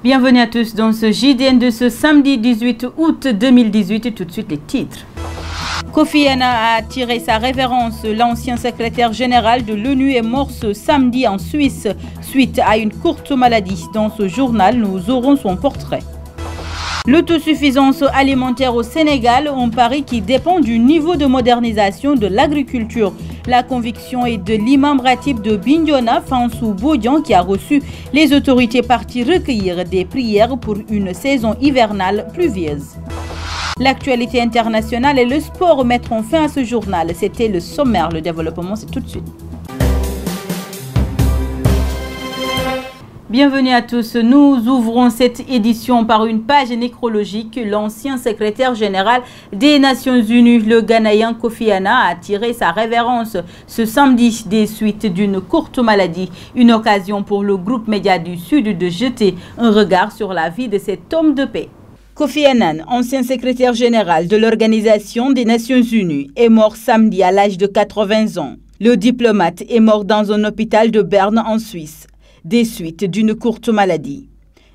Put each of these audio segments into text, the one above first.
Bienvenue à tous dans ce JDN de ce samedi 18 août 2018. Tout de suite les titres. Kofi Annan a attiré sa révérence. L'ancien secrétaire général de l'ONU est mort ce samedi en Suisse suite à une courte maladie. Dans ce journal, nous aurons son portrait. L'autosuffisance alimentaire au Sénégal, un pari qui dépend du niveau de modernisation de l'agriculture. La conviction est de l'imam ratib de Bignona, Fansou Bodian, qui a reçu les autorités parties recueillir des prières pour une saison hivernale pluvieuse. L'actualité internationale et le sport mettront fin à ce journal. C'était le sommaire. Le développement, c'est tout de suite. Bienvenue à tous. Nous ouvrons cette édition par une page nécrologique. L'ancien secrétaire général des Nations Unies, le Ghanéen Kofi Annan, a attiré sa révérence ce samedi des suites d'une courte maladie. Une occasion pour le groupe Média du Sud de jeter un regard sur la vie de cet homme de paix. Kofi Annan, ancien secrétaire général de l'Organisation des Nations Unies, est mort samedi à l'âge de 80 ans. Le diplomate est mort dans un hôpital de Berne en Suisse, des suites d'une courte maladie.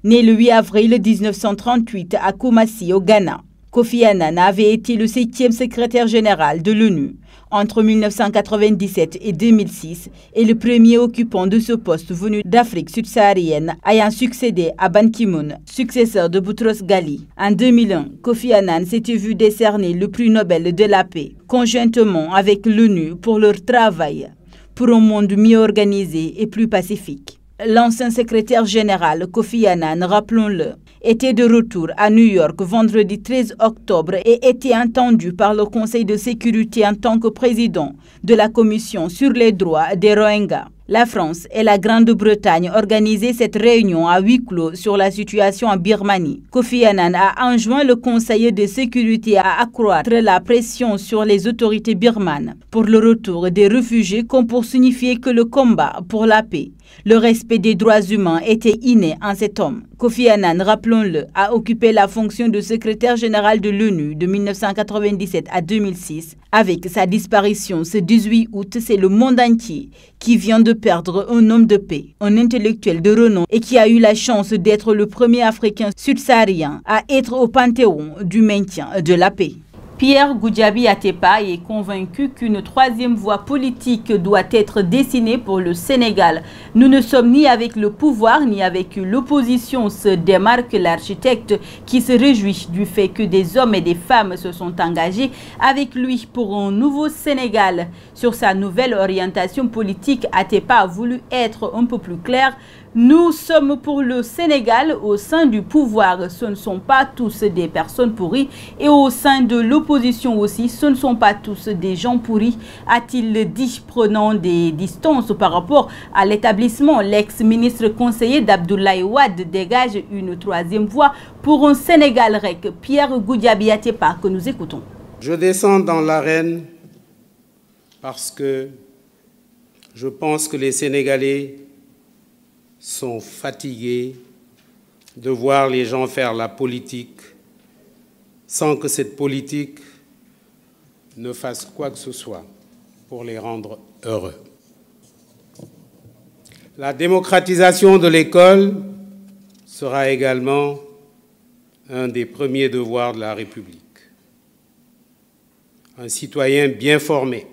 Né le 8 avril 1938 à Kumasi, au Ghana, Kofi Annan avait été le 7e secrétaire général de l'ONU entre 1997 et 2006 et le premier occupant de ce poste venu d'Afrique subsaharienne, ayant succédé à Ban Ki-moon, successeur de Boutros Ghali. En 2001, Kofi Annan s'était vu décerner le prix Nobel de la paix, conjointement avec l'ONU pour leur travail pour un monde mieux organisé et plus pacifique. L'ancien secrétaire général Kofi Annan, rappelons-le, était de retour à New York vendredi 13 octobre et était entendu par le Conseil de sécurité en tant que président de la Commission sur les droits des Rohingyas. La France et la Grande-Bretagne organisaient cette réunion à huis clos sur la situation en Birmanie. Kofi Annan a enjoint le Conseil de sécurité à accroître la pression sur les autorités birmanes pour le retour des réfugiés comme pour signifier que le combat pour la paix, le respect des droits humains était inné en cet homme. Kofi Annan, rappelons-le, a occupé la fonction de secrétaire général de l'ONU de 1997 à 2006. Avec sa disparition ce 18 août, c'est le monde entier qui vient de perdre un homme de paix, un intellectuel de renom et qui a eu la chance d'être le premier Africain subsaharien à être au panthéon du maintien de la paix. Pierre Goudiaby Atepa est convaincu qu'une troisième voie politique doit être dessinée pour le Sénégal. Nous ne sommes ni avec le pouvoir ni avec l'opposition, se démarque l'architecte qui se réjouit du fait que des hommes et des femmes se sont engagés avec lui pour un nouveau Sénégal. Sur sa nouvelle orientation politique, Atepa a voulu être un peu plus clair. Nous sommes pour le Sénégal au sein du pouvoir. Ce ne sont pas tous des personnes pourries et au sein de l'opposition aussi, ce ne sont pas tous des gens pourris, a-t-il dit, prenant des distances par rapport à l'établissement. L'ex-ministre conseiller d'Abdoulaye Wade dégage une troisième voie pour un Sénégal REC. Pierre Goudiaby Atepa, que nous écoutons. Je descends dans l'arène parce que je pense que les Sénégalais sont fatigués de voir les gens faire la politique sans que cette politique ne fasse quoi que ce soit pour les rendre heureux. La démocratisation de l'école sera également un des premiers devoirs de la République. Un citoyen bien formé,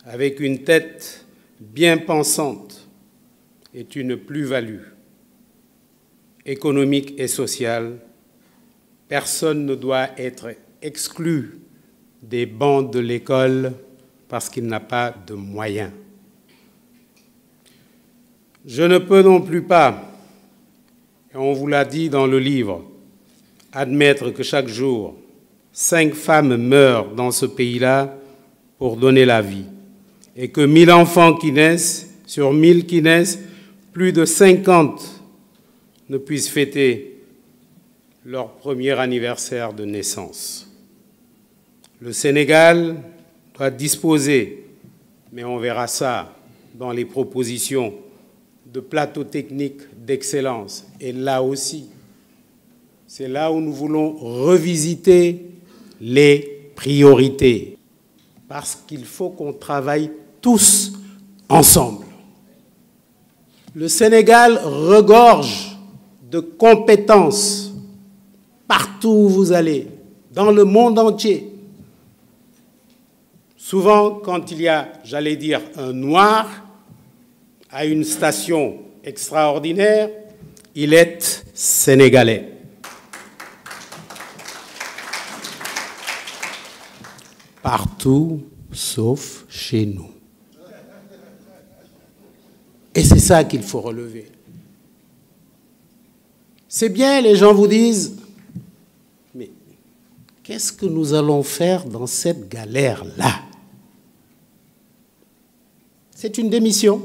avec une tête bien pensante, est une plus-value économique et sociale. Personne ne doit être exclu des bancs de l'école parce qu'il n'a pas de moyens. Je ne peux non plus pas, et on vous l'a dit dans le livre, admettre que chaque jour, 5 femmes meurent dans ce pays-là pour donner la vie et que 1000 enfants qui naissent, sur 1000 qui naissent, plus de 50 ne puissent fêter leur premier anniversaire de naissance. Le Sénégal doit disposer, mais on verra ça dans les propositions, de plateaux techniques d'excellence. Et là aussi, c'est là où nous voulons revisiter les priorités. Parce qu'il faut qu'on travaille tous ensemble. Le Sénégal regorge de compétences partout où vous allez, dans le monde entier. Souvent, quand il y a, j'allais dire, un noir à une station extraordinaire, il est sénégalais. Partout, sauf chez nous. Et c'est ça qu'il faut relever. C'est bien, les gens vous disent, mais qu'est-ce que nous allons faire dans cette galère-là? C'est une démission.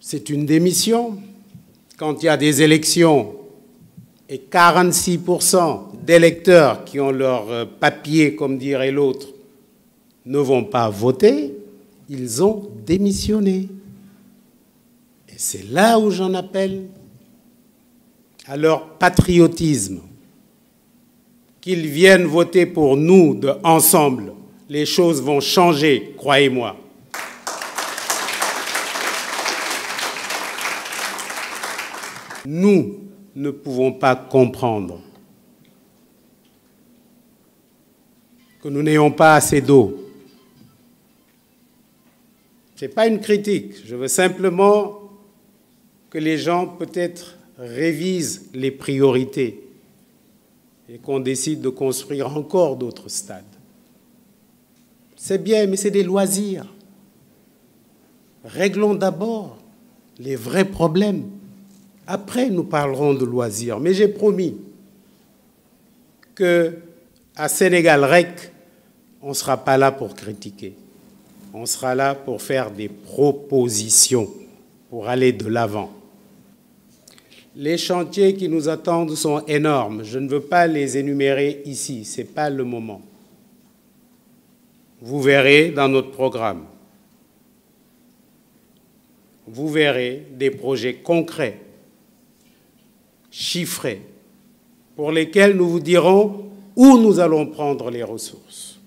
C'est une démission. Quand il y a des élections et 46% d'électeurs qui ont leur papier, comme dirait l'autre, ne vont pas voter, ils ont démissionné. Et c'est là où j'en appelle à leur patriotisme, qu'ils viennent voter pour nous ensemble. Les choses vont changer, croyez-moi. Nous ne pouvons pas comprendre que nous n'ayons pas assez d'eau. Ce n'est pas une critique, je veux simplement que les gens peut-être révisent les priorités et qu'on décide de construire encore d'autres stades. C'est bien, mais c'est des loisirs. Réglons d'abord les vrais problèmes. Après, nous parlerons de loisirs. Mais j'ai promis qu'à Sénégal Rec, on ne sera pas là pour critiquer. On sera là pour faire des propositions, pour aller de l'avant. Les chantiers qui nous attendent sont énormes. Je ne veux pas les énumérer ici, ce n'est pas le moment. Vous verrez dans notre programme. Vous verrez des projets concrets, chiffrés, pour lesquels nous vous dirons où nous allons prendre les ressources.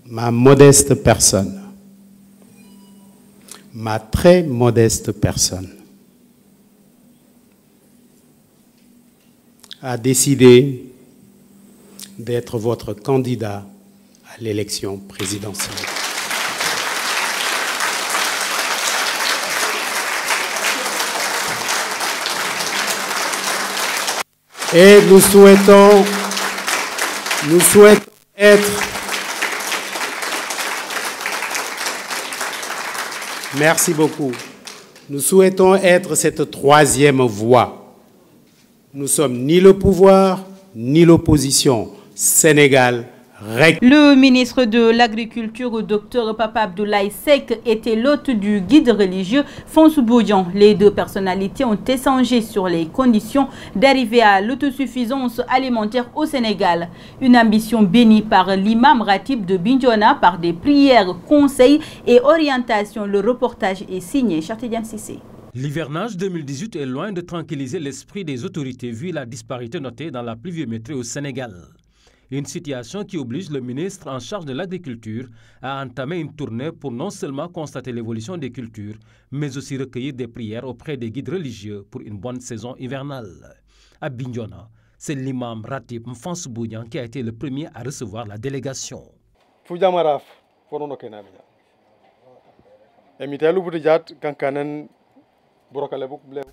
Ma modeste personne, ma très modeste personne, a décidé d'être votre candidat à l'élection présidentielle. Et nous souhaitons être... Merci beaucoup. Nous souhaitons être cette troisième voie. Nous sommes ni le pouvoir, ni l'opposition. Sénégal Rec. Le ministre de l'Agriculture, Dr Papa Abdoulaye Seck, était l'hôte du guide religieux Fonsou Bodian. Les deux personnalités ont échangé sur les conditions d'arriver à l'autosuffisance alimentaire au Sénégal. Une ambition bénie par l'imam Ratib de Bignona par des prières, conseils et orientations. Le reportage est signé Chartidiane Sissé. L'hivernage 2018 est loin de tranquilliser l'esprit des autorités vu la disparité notée dans la pluviométrie au Sénégal. Une situation qui oblige le ministre en charge de l'agriculture à entamer une tournée pour non seulement constater l'évolution des cultures, mais aussi recueillir des prières auprès des guides religieux pour une bonne saison hivernale. À Bignona, c'est l'imam Ratib Fonsou Bodian qui a été le premier à recevoir la délégation.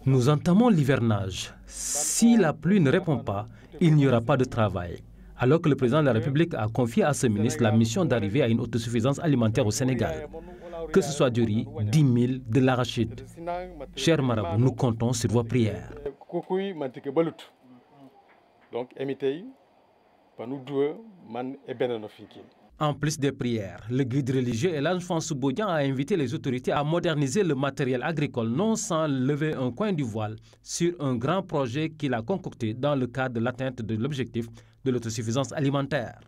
Nous entamons l'hivernage. Si la pluie ne répond pas, il n'y aura pas de travail. Alors que le président de la République a confié à ce ministre la mission d'arriver à une autosuffisance alimentaire au Sénégal, que ce soit du riz, 10 000, de l'arachide. Chers marabouts, nous comptons sur vos prières. En plus des prières, le guide religieux El Hadj Fonsou Bodian a invité les autorités à moderniser le matériel agricole, non sans lever un coin du voile sur un grand projet qu'il a concocté dans le cadre de l'atteinte de l'objectif de l'autosuffisance alimentaire.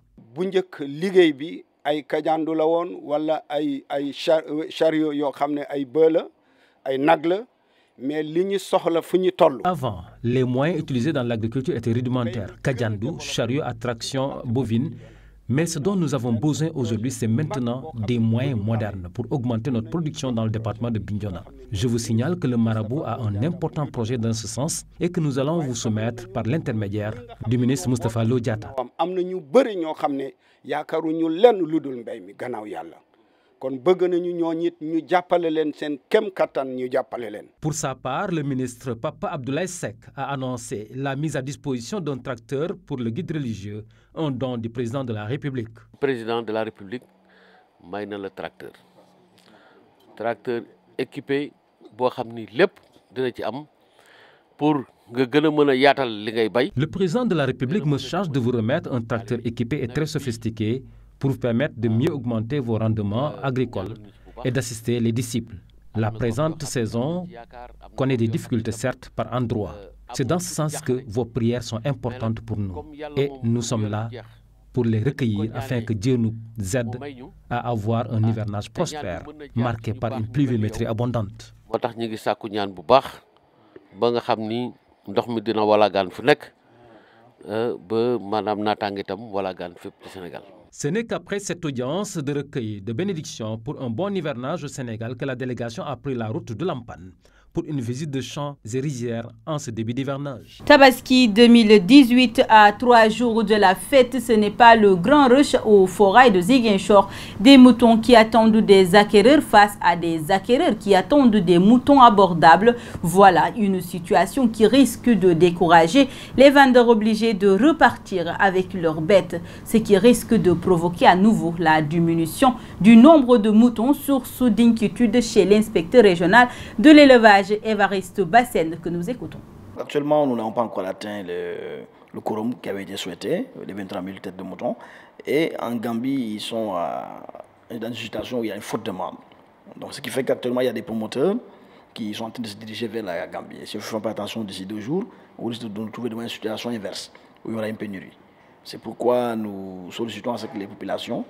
Avant, les moyens utilisés dans l'agriculture étaient rudimentaires. Kadiandou, chariot à traction bovine, Mais ce dont nous avons besoin aujourd'hui, c'est maintenant des moyens modernes pour augmenter notre production dans le département de Bignona. Je vous signale que le marabout a un important projet dans ce sens et que nous allons vous soumettre par l'intermédiaire du ministre Moustapha Lo Diatta. Pour sa part, le ministre Papa Abdoulaye Seck a annoncé la mise à disposition d'un tracteur pour le guide religieux, un don du président de la République. Le président de la République m'a donné le tracteur. Tracteur équipé pour Le président de la République me charge de vous remettre un tracteur équipé et très sophistiqué pour vous permettre de mieux augmenter vos rendements agricoles et d'assister les disciples. La présente saison connaît des difficultés certes par endroits. C'est dans ce sens que vos prières sont importantes pour nous et nous sommes là pour les recueillir afin que Dieu nous aide à avoir un hivernage prospère marqué par une pluviométrie abondante. Ce n'est qu'après cette audience de recueil de bénédiction pour un bon hivernage au Sénégal que la délégation a pris la route de Lampan pour une visite de champs et rizières en ce début d'hivernage. Tabaski 2018, à 3 jours de la fête, ce n'est pas le grand rush au forêt de Ziguinchor. Des moutons qui attendent des acquéreurs face à des acquéreurs qui attendent des moutons abordables. Voilà une situation qui risque de décourager les vendeurs obligés de repartir avec leurs bêtes, ce qui risque de provoquer à nouveau la diminution du nombre de moutons, source d'inquiétude chez l'inspecteur régional de l'élevage Évariste Bassène que nous écoutons. Actuellement, nous n'avons pas encore atteint le quorum qui avait été souhaité, les 23 000 têtes de moutons. Et en Gambie, ils sont dans une situation où il y a une forte demande. Donc, ce qui fait qu'actuellement, il y a des promoteurs qui sont en train de se diriger vers la Gambie. Et si on ne fait pas attention d'ici 2 jours, on risque de nous trouver devant une situation inverse, où il y aura une pénurie. C'est pourquoi nous sollicitons à ce que les populations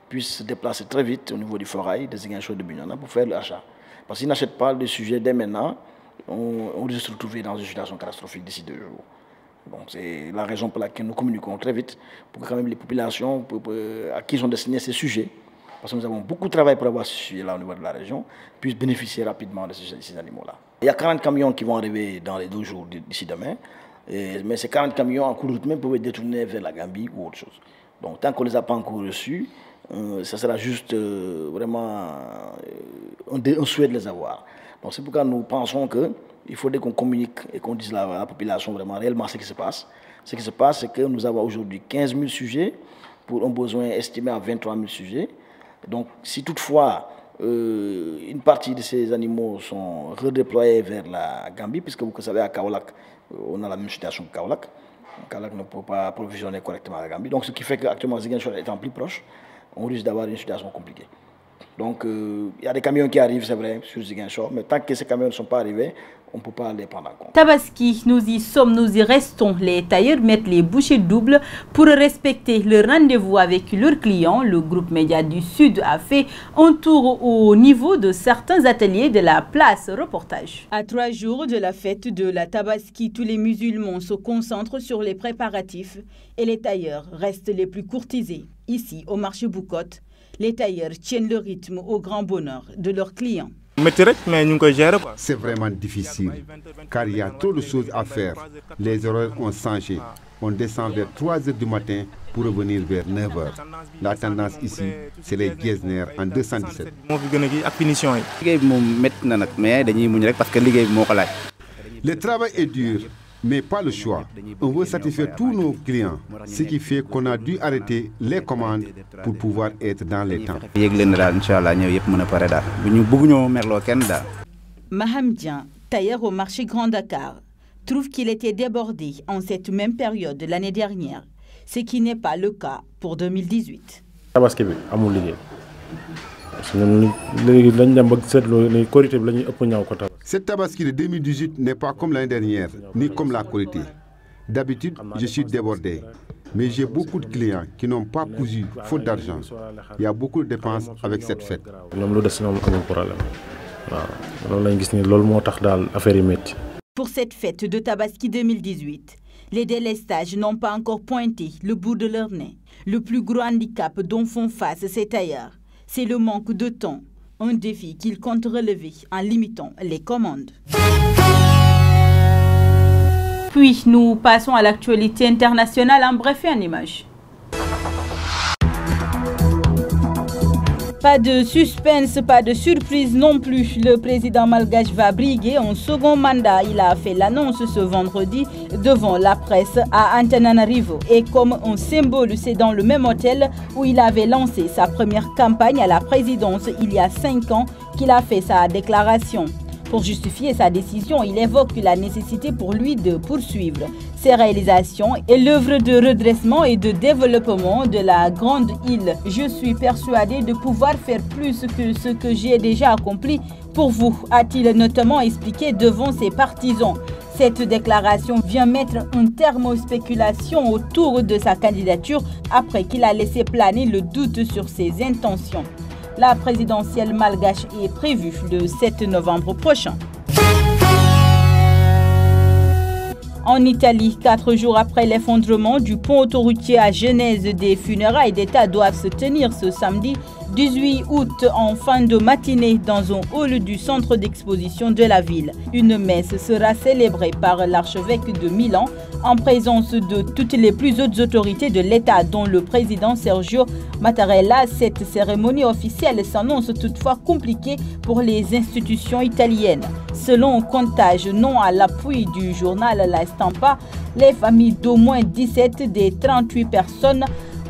puissent se déplacer très vite au niveau du forêt des Ziguinchor de Bignona pour faire l'achat. Parce qu'ils n'achètent pas le sujet dès maintenant, on risque de se retrouver dans une situation catastrophique d'ici 2 jours. Donc c'est la raison pour laquelle nous communiquons très vite pour que quand même les populations à qui sont destinés ces sujets, parce que nous avons beaucoup de travail pour avoir ce sujet-là au niveau de la région, puissent bénéficier rapidement de ces animaux-là. Il y a 40 camions qui vont arriver dans les 2 jours d'ici demain, mais ces 40 camions en cours de route même peuvent être détournés vers la Gambie ou autre chose. Donc tant qu'on ne les a pas encore reçus, ça sera juste vraiment un souhait de les avoir. Donc c'est pourquoi nous pensons qu'il faudrait qu'on communique et qu'on dise à la population vraiment réellement ce qui se passe. Ce qui se passe, c'est que nous avons aujourd'hui 15 000 sujets pour un besoin estimé à 23 000 sujets. Donc si toutefois une partie de ces animaux sont redéployés vers la Gambie, puisque vous savez à Kaolack, on a la même situation que Kaolack. Kaolack ne peut pas approvisionner correctement la Gambie. Donc ce qui fait qu'actuellement Ziguinchor étant plus proche, on risque d'avoir une situation compliquée. Donc, il y a des camions qui arrivent, c'est vrai, sur Ziguinchor, mais tant que ces camions ne sont pas arrivés, on ne peut pas les prendre en compte. Tabaski, nous y sommes, nous y restons. Les tailleurs mettent les bouchées doubles pour respecter le rendez-vous avec leurs clients. Le groupe Média du Sud a fait un tour au niveau de certains ateliers de la place. Reportage. À 3 jours de la fête de la Tabaski, tous les musulmans se concentrent sur les préparatifs et les tailleurs restent les plus courtisés. Ici, au marché Boucotte, les tailleurs tiennent le rythme au grand bonheur de leurs clients. C'est vraiment difficile, car il y a trop de choses à faire. Les horaires ont changé. On descend vers 3 h du matin pour revenir vers 9 h. La tendance ici, c'est les Getzner en 217. Le travail est dur, mais pas le choix. On veut satisfaire tous nos clients, ce qui fait qu'on a dû arrêter les commandes pour pouvoir être dans les temps. Mahamdian, tailleur au marché Grand Dakar, trouve qu'il était débordé en cette même période de l'année dernière, ce qui n'est pas le cas pour 2018. Cette tabaski de 2018 n'est pas comme l'année dernière, ni comme la qualité. D'habitude, je suis débordé, mais j'ai beaucoup de clients qui n'ont pas cousu faute d'argent. Il y a beaucoup de dépenses avec cette fête. Pour cette fête de Tabaski 2018, Les délestages n'ont pas encore pointé le bout de leur nez. Le plus gros handicap dont font face ces tailleurs, c'est le manque de temps. Un défi qu'ils comptent relever en limitant les commandes. Puis nous passons à l'actualité internationale en bref et en images. Pas de suspense, pas de surprise non plus. Le président malgache va briguer un second mandat. Il a fait l'annonce ce vendredi devant la presse à Antananarivo. Et comme un symbole, c'est dans le même hôtel où il avait lancé sa première campagne à la présidence il y a 5 ans qu'il a fait sa déclaration. Pour justifier sa décision, il évoque la nécessité pour lui de poursuivre ses réalisations et l'œuvre de redressement et de développement de la grande île. Je suis persuadé de pouvoir faire plus que ce que j'ai déjà accompli pour vous, a-t-il notamment expliqué devant ses partisans. Cette déclaration vient mettre un terme aux spéculations autour de sa candidature après qu'il a laissé planer le doute sur ses intentions. La présidentielle malgache est prévue le 7 novembre prochain. En Italie, 4 jours après l'effondrement du pont autoroutier à Genèse, des funérailles d'État doivent se tenir ce samedi 18 août en fin de matinée dans un hall du centre d'exposition de la ville. Une messe sera célébrée par l'archevêque de Milan en présence de toutes les plus hautes autorités de l'État, dont le président Sergio Mattarella. Cette cérémonie officielle s'annonce toutefois compliquée pour les institutions italiennes. Selon un comptage non à l'appui du journal La Stampa, les familles d'au moins 17 des 38 personnes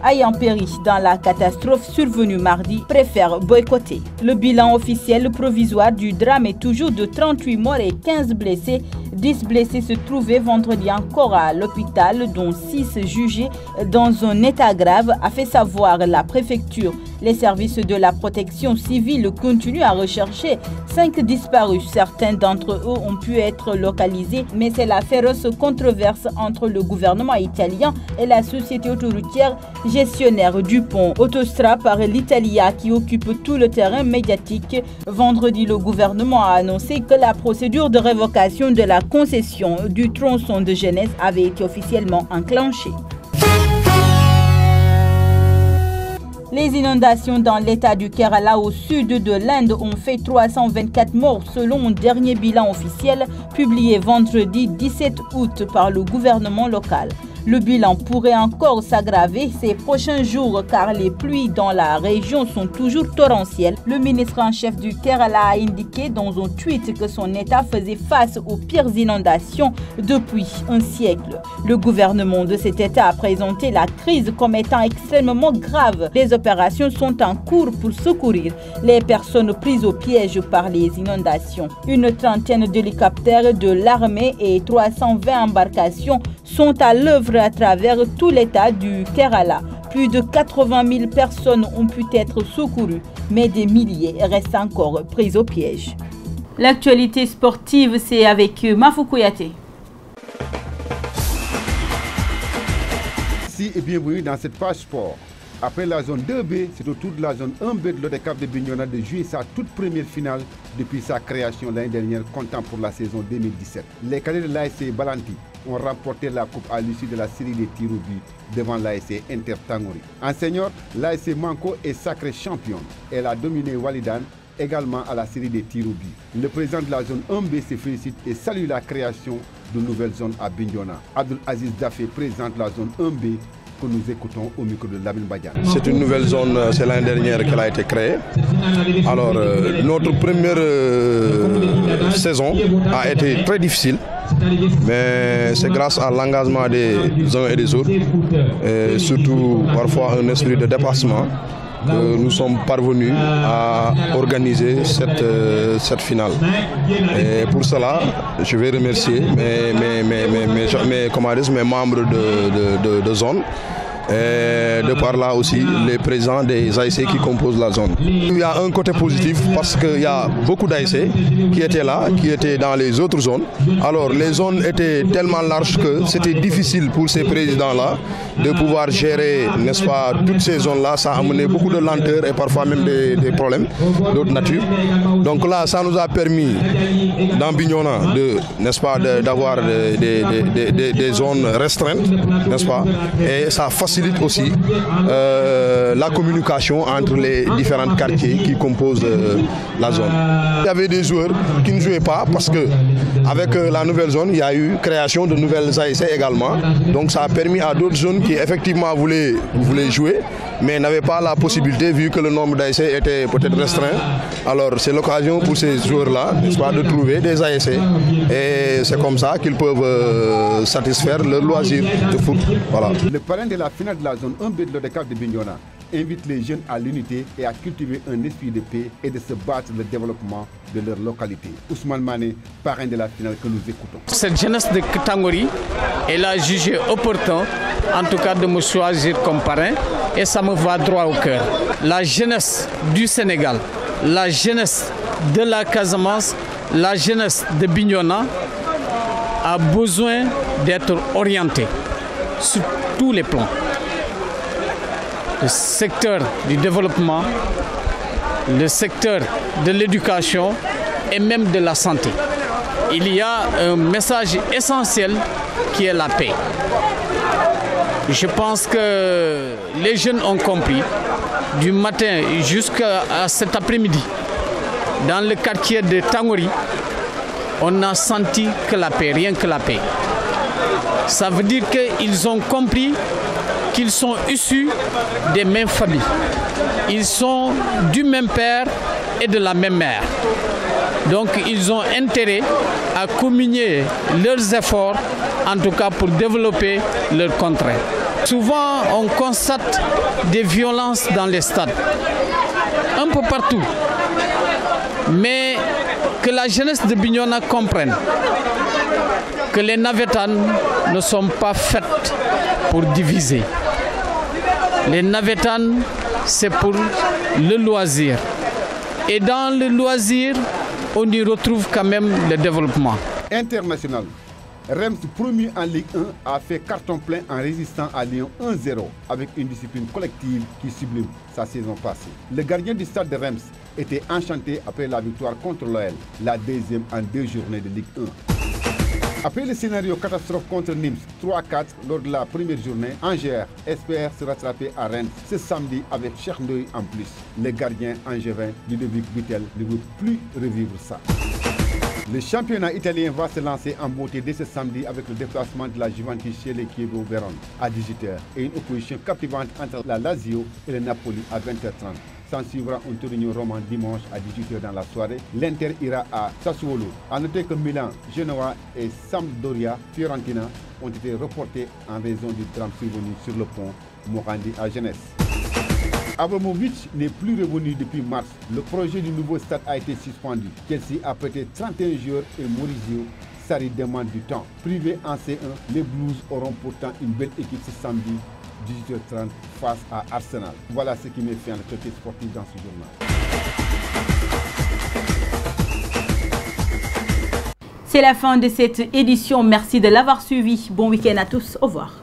ayant péri dans la catastrophe survenue mardi préfèrent boycotter. Le bilan officiel provisoire du drame est toujours de 38 morts et 15 blessés. 10 blessés se trouvaient vendredi encore à l'hôpital, dont 6 jugés dans un état grave, a fait savoir la préfecture. Les services de la protection civile continuent à rechercher 5 disparus. Certains d'entre eux ont pu être localisés, mais c'est la féroce controverse entre le gouvernement italien et la société autoroutière gestionnaire du pont Autostrade par l'Italia qui occupe tout le terrain médiatique. Vendredi, le gouvernement a annoncé que la procédure de révocation de la concession du tronçon de Genèse avait été officiellement enclenchée. Les inondations dans l'état du Kerala au sud de l'Inde ont fait 324 morts selon un dernier bilan officiel publié vendredi 17 août par le gouvernement local. Le bilan pourrait encore s'aggraver ces prochains jours car les pluies dans la région sont toujours torrentielles. Le ministre en chef du Kerala a indiqué dans un tweet que son État faisait face aux pires inondations depuis un siècle. Le gouvernement de cet État a présenté la crise comme étant extrêmement grave. Les opérations sont en cours pour secourir les personnes prises au piège par les inondations. Une trentaine d'hélicoptères de l'armée et 320 embarcations sont à l'œuvre à travers tout l'état du Kerala. Plus de 80 000 personnes ont pu être secourues, mais des milliers restent encore prises au piège. L'actualité sportive, c'est avec Mafou Kouyaté. Merci et bienvenue dans cette page sport. Après la zone 2B, c'est au tour de la zone 1B de l'ODCAV de Bignona de jouer sa toute première finale depuis sa création l'année dernière, comptant pour la saison 2017. Les cadets de l'ASC Balanti ont remporté la coupe à l'issue de la série des tirs au but devant l'ASC Inter Tangori. En senior, l'ASC Manko est sacrée championne. Elle a dominé Walidan également à la série des tirs au but. Le président de la zone 1B se félicite et salue la création de nouvelles zones à Bignona. Abdul Aziz Dafé présente la zone 1B que nous écoutons au micro de Lamine Badiane. C'est une nouvelle zone, c'est l'année dernière qu'elle a été créée. Alors, notre première saison a été très difficile, mais c'est grâce à l'engagement des uns et des autres, et surtout parfois un esprit de dépassement, que nous sommes parvenus à organiser cette finale. Et pour cela, je vais remercier mes membres de zone Et de par là aussi, les présidents des ASC qui composent la zone. Il y a un côté positif parce qu'il y a beaucoup d'ASC qui étaient là, qui étaient dans les autres zones. Alors les zones étaient tellement larges que c'était difficile pour ces présidents-là de pouvoir gérer, n'est-ce pas, toutes ces zones-là. Ça a amené beaucoup de lenteur et parfois même des problèmes d'autre nature. Donc là, ça nous a permis dans Bignona n'est-ce pas, d'avoir des zones restreintes, n'est-ce pas, et ça facilite aussi la communication entre les différents quartiers qui composent la zone. Il y avait des joueurs qui ne jouaient pas parce que avec la nouvelle zone, il y a eu création de nouvelles ASC également. Donc ça a permis à d'autres zones qui effectivement voulaient jouer, mais n'avaient pas la possibilité vu que le nombre d'ASC était peut-être restreint. Alors c'est l'occasion pour ces joueurs-là, n'est-ce pas, de trouver des ASC. Et c'est comme ça qu'ils peuvent satisfaire leur loisir de foot. Voilà. Le parrain de la finale de la zone 1B de l'ODCAV de Bignona invite les jeunes à l'unité et à cultiver un esprit de paix et de se battre pour le développement de leur localité. Ousmane Mané, parrain de la finale que nous écoutons. Cette jeunesse de Tangori, elle a jugé opportun, en tout cas, de me choisir comme parrain et ça me va droit au cœur. La jeunesse du Sénégal, la jeunesse de la Casamance, la jeunesse de Bignona a besoin d'être orientée sur tous les plans. Le secteur du développement, le secteur de l'éducation et même de la santé. Il y a un message essentiel qui est la paix. Je pense que les jeunes ont compris du matin jusqu'à cet après-midi. Dans le quartier de Tangori, on a senti que la paix, rien que la paix. Ça veut dire qu'ils ont compris qu'ils sont issus des mêmes familles. Ils sont du même père et de la même mère. Donc ils ont intérêt à communier leurs efforts, en tout cas pour développer leur contrée. Souvent on constate des violences dans les stades, un peu partout. Mais que la jeunesse de Bignona comprenne que les navétanes ne sont pas faites pour diviser. Les navétanes, c'est pour le loisir. Et dans le loisir, on y retrouve quand même le développement. International. Reims, promu en Ligue 1, a fait carton plein en résistant à Lyon 1-0 avec une discipline collective qui sublime sa saison passée. Le gardien du stade de Reims était enchanté après la victoire contre l'OL, la deuxième en 2 journées de Ligue 1. Après le scénario catastrophe contre Nîmes 3-4 lors de la première journée, Angers espère se rattraper à Rennes ce samedi avec Cheikh Ndoye en plus. Le gardien angevin Ludovic Bittel ne veut plus revivre ça. Le championnat italien va se lancer en beauté dès ce samedi avec le déplacement de la Juventus chez les Chievo Vérone à 18h et une opposition captivante entre la Lazio et le Napoli à 20h30. S'en suivra un Torino Roma dimanche à 18h dans la soirée. L'Inter ira à Sassuolo. A noter que Milan, Genoa et Sampdoria, Fiorentina ont été reportés en raison du drame survenu sur le pont Morandi à Genèse. Abramovich n'est plus revenu depuis mars. Le projet du nouveau stade a été suspendu. Chelsea a prêté 31 joueurs et Maurizio Sarri demande du temps. Privé en C1, les Blues auront pourtant une belle équipe ce samedi 18h30 face à Arsenal. Voilà ce qui met fin à l'actualité sportive dans ce journal. C'est la fin de cette édition. Merci de l'avoir suivi. Bon week-end à tous. Au revoir.